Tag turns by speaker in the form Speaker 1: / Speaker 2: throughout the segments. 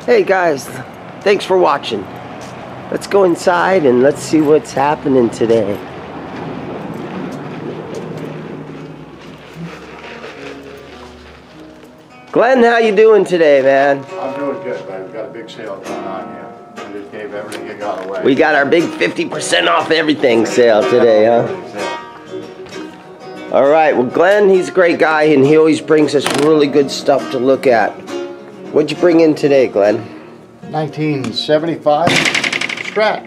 Speaker 1: Hey guys, thanks for watching. Let's go inside and let's see what's happening today. Glenn, how you doing today, man?
Speaker 2: I'm doing good, buddy. We've got a big sale going on here. We just gave everything you got away.
Speaker 1: We got our big 50% off everything sale today, huh? All right, well Glenn, he's a great guy and he always brings us really good stuff to look at. What'd you bring in today, Glenn?
Speaker 2: 1975 Strat.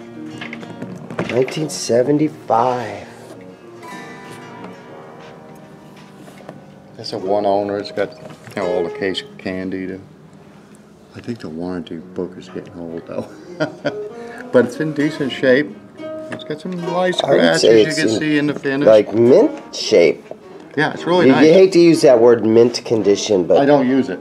Speaker 1: 1975.
Speaker 2: That's a one owner. It's got all the case candy. I think the warranty book is getting old though. But it's in decent shape. It's got some nice scratches you can see in the finish.
Speaker 1: Like mint shape.
Speaker 2: Yeah, it's really nice.
Speaker 1: You hate to use that word mint condition, but
Speaker 2: I don't use it.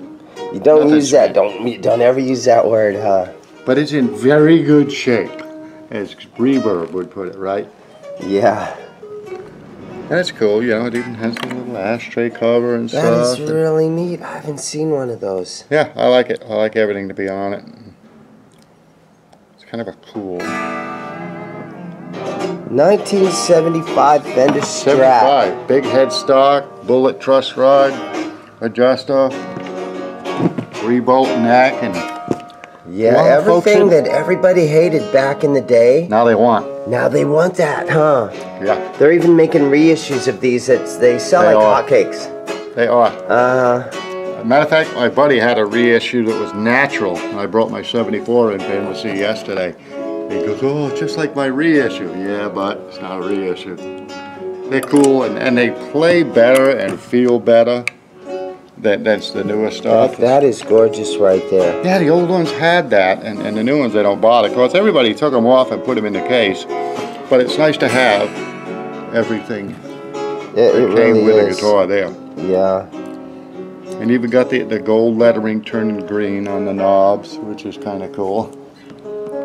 Speaker 1: You don't use that. Don't ever use that word, huh?
Speaker 2: But it's in very good shape, as Reverb would put it, right?
Speaker 1: Yeah.
Speaker 2: That's cool. You know, it even has a little ashtray cover and stuff.
Speaker 1: That is really neat. I haven't seen one of those.
Speaker 2: Yeah, I like it. I like everything to be on it. It's kind of a cool
Speaker 1: 1975 Fender Strat.
Speaker 2: 75. Big headstock, bullet truss rod, adjuster, 3-bolt neck, and
Speaker 1: yeah, everything that everybody hated back in the day.
Speaker 2: now they want.
Speaker 1: Now they want that, huh?
Speaker 2: Yeah.
Speaker 1: They're even making reissues of these. They sell like hotcakes.
Speaker 2: They are.
Speaker 1: Matter
Speaker 2: of fact, my buddy had a reissue that was natural, and I brought my 74 in for him to see yesterday. He goes, oh, it's just like my reissue. Yeah, but it's not a reissue. They're cool, and they play better and feel better. That's the newer stuff.
Speaker 1: That is gorgeous right there.
Speaker 2: Yeah, the old ones had that, and the new ones, they don't bother. Of course, everybody took them off and put them in the case, but it's nice to have everything that came
Speaker 1: really
Speaker 2: with
Speaker 1: is.
Speaker 2: the guitar there.
Speaker 1: Yeah.
Speaker 2: And even got the gold lettering turning green on the knobs, which is kind of cool.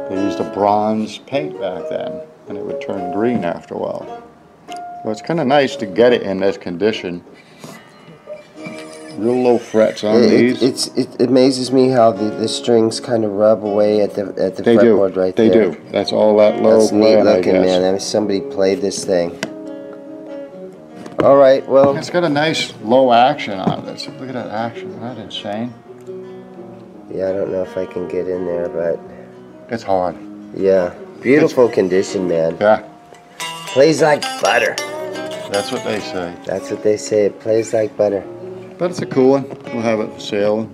Speaker 2: They used a bronze paint back then, and it would turn green after a while. So it's kind of nice to get it in this condition. Real low frets on these.
Speaker 1: It amazes me how the strings kind of rub away at the fretboard right there.
Speaker 2: They do. That's all that low.
Speaker 1: That's neat looking, man. I mean, somebody played this thing. All right, well.
Speaker 2: It's got a nice low action on it. Look at that action. Isn't that insane?
Speaker 1: Yeah, I don't know if I can get in there, but.
Speaker 2: It's hard.
Speaker 1: Yeah. Beautiful condition, man.
Speaker 2: Yeah.
Speaker 1: Plays like butter.
Speaker 2: That's what they say.
Speaker 1: That's what they say. It plays like butter.
Speaker 2: But it's a cool one. We'll have it for sale.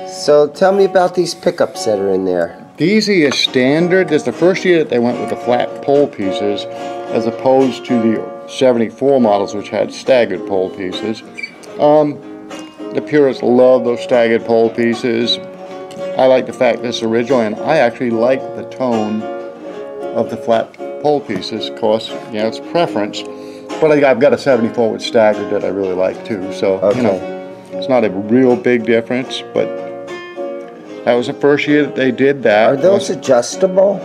Speaker 1: So tell me about these pickups that are in there.
Speaker 2: These are standard. This is the first year that they went with the flat pole pieces as opposed to the 74 models which had staggered pole pieces. The purists love those staggered pole pieces. I like the fact this is original, and I actually like the tone of the flat pole pieces. Of course, you know, it's preference. But I've got a 74 with staggered that I really like too, so you know, it's not a real big difference, but that was the first year that they did that.
Speaker 1: Are those adjustable?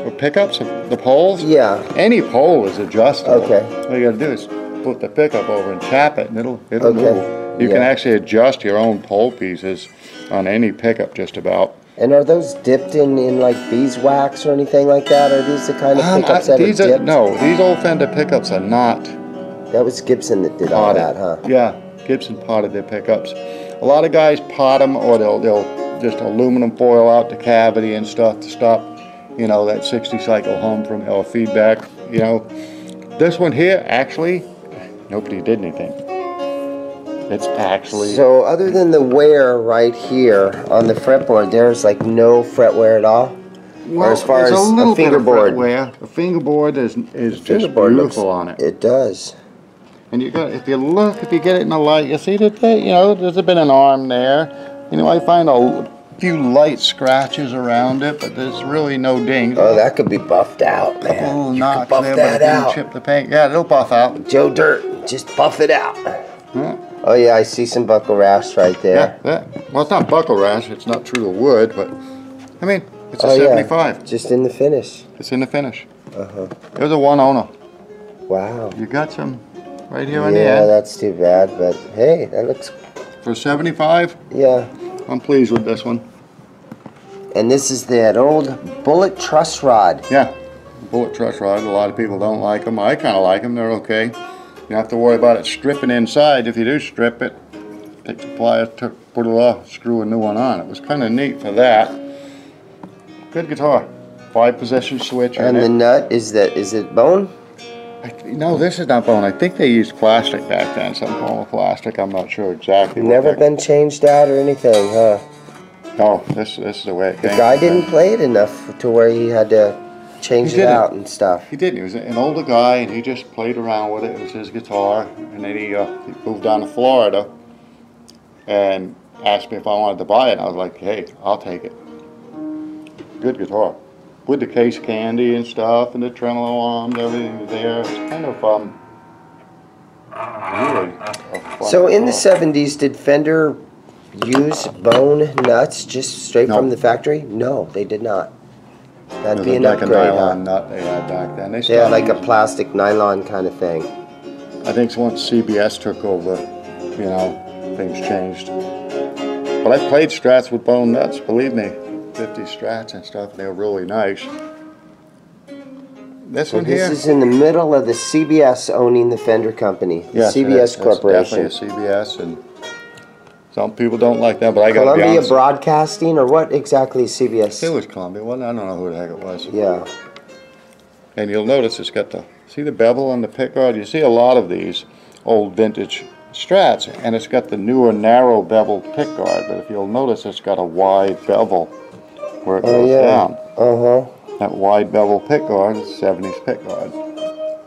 Speaker 2: The pickups, the poles?
Speaker 1: Yeah.
Speaker 2: Any pole is adjustable.
Speaker 1: Okay.
Speaker 2: All you gotta do is put the pickup over and tap it and it'll move. You can actually adjust your own pole pieces on any pickup just about.
Speaker 1: And are those dipped in like beeswax or anything like that? Are these the kind of pickups that are dipped?
Speaker 2: No, these old Fender pickups are not.
Speaker 1: That was Gibson that did all that, huh?
Speaker 2: Yeah, Gibson potted their pickups. A lot of guys pot them, or they'll just aluminum foil out the cavity and stuff to stop, you know, that 60 cycle hum from or feedback. You know, this one here actually, nobody did anything. It's actually.
Speaker 1: So other than the wear right here on the fretboard, there's like no fret wear at all?
Speaker 2: Well,
Speaker 1: or as far as a fingerboard?
Speaker 2: The fingerboard is just beautiful on it.
Speaker 1: It does.
Speaker 2: And you got, if you get it in the light, you see that you know, there's been an arm there. You know, I find a few light scratches around it, but there's really no dings.
Speaker 1: Oh, that could be buffed out, man.
Speaker 2: Oh,
Speaker 1: you
Speaker 2: knock
Speaker 1: buff
Speaker 2: there,
Speaker 1: that
Speaker 2: but it
Speaker 1: out.
Speaker 2: didn't chip the paint. Yeah, it'll buff out.
Speaker 1: Joe Dirt, just buff it out.
Speaker 2: Yeah.
Speaker 1: Oh yeah, I see some buckle rash right there.
Speaker 2: Yeah. Well, it's not buckle rash. It's not true to wood, but I mean, it's a 75.
Speaker 1: Yeah. Just in the finish.
Speaker 2: It's in the finish.
Speaker 1: Uh-huh.
Speaker 2: It was a one owner.
Speaker 1: Wow.
Speaker 2: You got some right here on the
Speaker 1: Yeah,
Speaker 2: end.
Speaker 1: that's too bad, but hey, that looks...
Speaker 2: For 75,
Speaker 1: Yeah.
Speaker 2: I'm pleased with this one.
Speaker 1: And this is that old bullet truss rod.
Speaker 2: Yeah, bullet truss rod. A lot of people don't like them. I kind of like them. They're okay. You don't have to worry about it stripping inside. If you do strip it, take the pliers, put it off, screw a new one on. It was kind of neat for that. Good guitar. 5-position switch.
Speaker 1: And the nut, is it bone?
Speaker 2: No, this is not bone. I think they used plastic back then. Some form of plastic. I'm not sure exactly.
Speaker 1: Never been changed out or anything, huh?
Speaker 2: No, this is the way it came.
Speaker 1: The guy didn't play it enough to where he had to change it out and stuff.
Speaker 2: He didn't. He was an older guy, and he just played around with it. It was his guitar, and then he moved down to Florida and asked me if I wanted to buy it. And I was like, hey, I'll take it. Good guitar. With the case candy and stuff, and the tremolo arms, everything there. It's kind of really a fun
Speaker 1: So in the
Speaker 2: guitar.
Speaker 1: 70s, did Fender use bone nuts just straight from the factory? No, they did not. That'd be an
Speaker 2: like
Speaker 1: upgrade,
Speaker 2: a nylon
Speaker 1: huh?
Speaker 2: nut they had back then.
Speaker 1: They had like a plastic nylon kind of thing.
Speaker 2: I think once CBS took over, you know, things changed. But I played Strats with bone nuts, believe me. 50 Strats and stuff, and they were really nice. This one here?
Speaker 1: This is in the middle of the CBS owning the Fender company. The
Speaker 2: Yes,
Speaker 1: CBS Corporation.
Speaker 2: It's definitely a CBS, and some people don't like that, but I got to be
Speaker 1: Columbia
Speaker 2: honest.
Speaker 1: Broadcasting, or what exactly is CBS?
Speaker 2: It was Columbia, well, I don't know who the heck it was.
Speaker 1: Yeah.
Speaker 2: And you'll notice it's got the, see the bevel on the pickguard? You see a lot of these old vintage Strats, and it's got the newer narrow beveled pickguard, but if you'll notice it's got a wide bevel where it goes down. That wide bevel pickguard is 70s pickguard.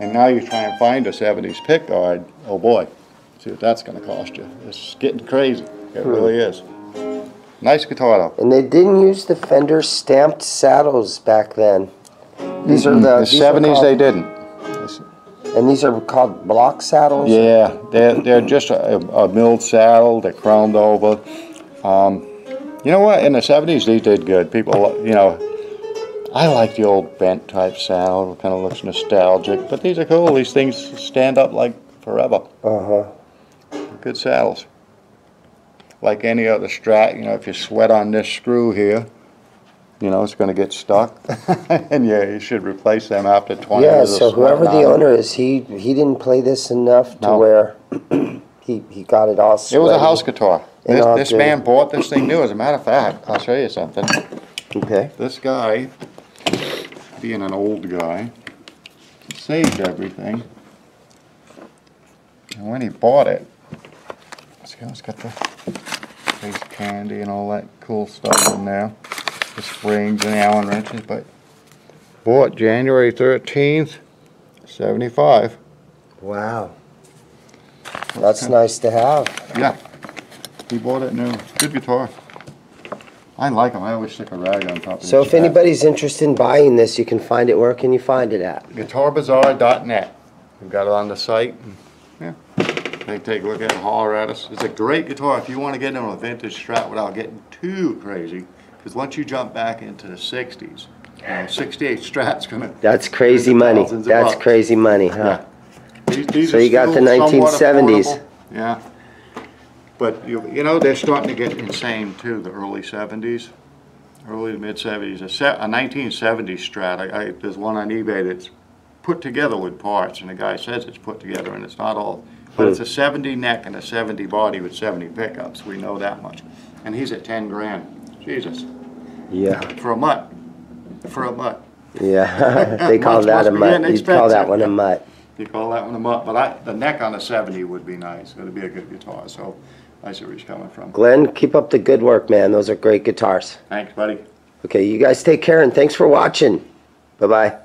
Speaker 2: And now you try and find a 70s pickguard, oh boy, see what that's going to cost you. It's getting crazy. It really is. Nice guitar though.
Speaker 1: And they didn't use the Fender stamped saddles back then. These are the
Speaker 2: 70s they didn't.
Speaker 1: And these are called block saddles?
Speaker 2: Yeah, they're just a milled saddle. They're chromed over. You know what? In the 70s, they did good. People, you know, I like the old bent type saddle. It kind of looks nostalgic. But these are cool. These things stand up like forever. Good saddles. Like any other Strat, you know, if you sweat on this screw here, you know, it's going to get stuck. And yeah, you should replace them after 20
Speaker 1: Yeah,
Speaker 2: years.
Speaker 1: so whoever the owner is, he didn't play this enough to where he got it all sweaty.
Speaker 2: It was a house guitar. This
Speaker 1: good.
Speaker 2: man bought this thing new. As a matter of fact, I'll show you something.
Speaker 1: Okay.
Speaker 2: This guy, being an old guy, saved everything. And when he bought it, it's got the face candy and all that cool stuff in there. The springs and the Allen wrenches, but bought January 13th, 75.
Speaker 1: Wow. That's nice to have.
Speaker 2: Yeah. He bought it new. Good guitar. I like them. I always stick a rag on top of
Speaker 1: So
Speaker 2: each
Speaker 1: if
Speaker 2: strap.
Speaker 1: anybody's interested in buying this, you can find it. Where can you find it at?
Speaker 2: GuitarBazaar.net. We've got it on the site. Yeah. They take a look at it and holler at us. It's a great guitar if you want to get into a vintage Strat without getting too crazy. Because once you jump back into the 60s, you know, 68 Strat's going to...
Speaker 1: That's crazy money. That's crazy money, huh?
Speaker 2: Yeah. These
Speaker 1: So
Speaker 2: are
Speaker 1: you got the
Speaker 2: still somewhat
Speaker 1: 1970s.
Speaker 2: affordable. Yeah. But, you know, they're starting to get insane, too, the early 70s. Early to mid-70s. A 1970s Strat. There's one on eBay that's put together with parts, and the guy says it's put together, and it's not all. But it's a 70 neck and a 70 body with 70 pickups. We know that much. And he's at 10 grand. Jesus.
Speaker 1: Yeah.
Speaker 2: For a mutt. For a mutt.
Speaker 1: Yeah. They call that a mutt. You'd call that one a mutt.
Speaker 2: You call that one a mutt. But the neck on a 70 would be nice. It would be a good guitar. So I see where he's coming from.
Speaker 1: Glenn, keep up the good work, man. Those are great guitars.
Speaker 2: Thanks, buddy.
Speaker 1: Okay, you guys take care, and thanks for watching. Bye-bye.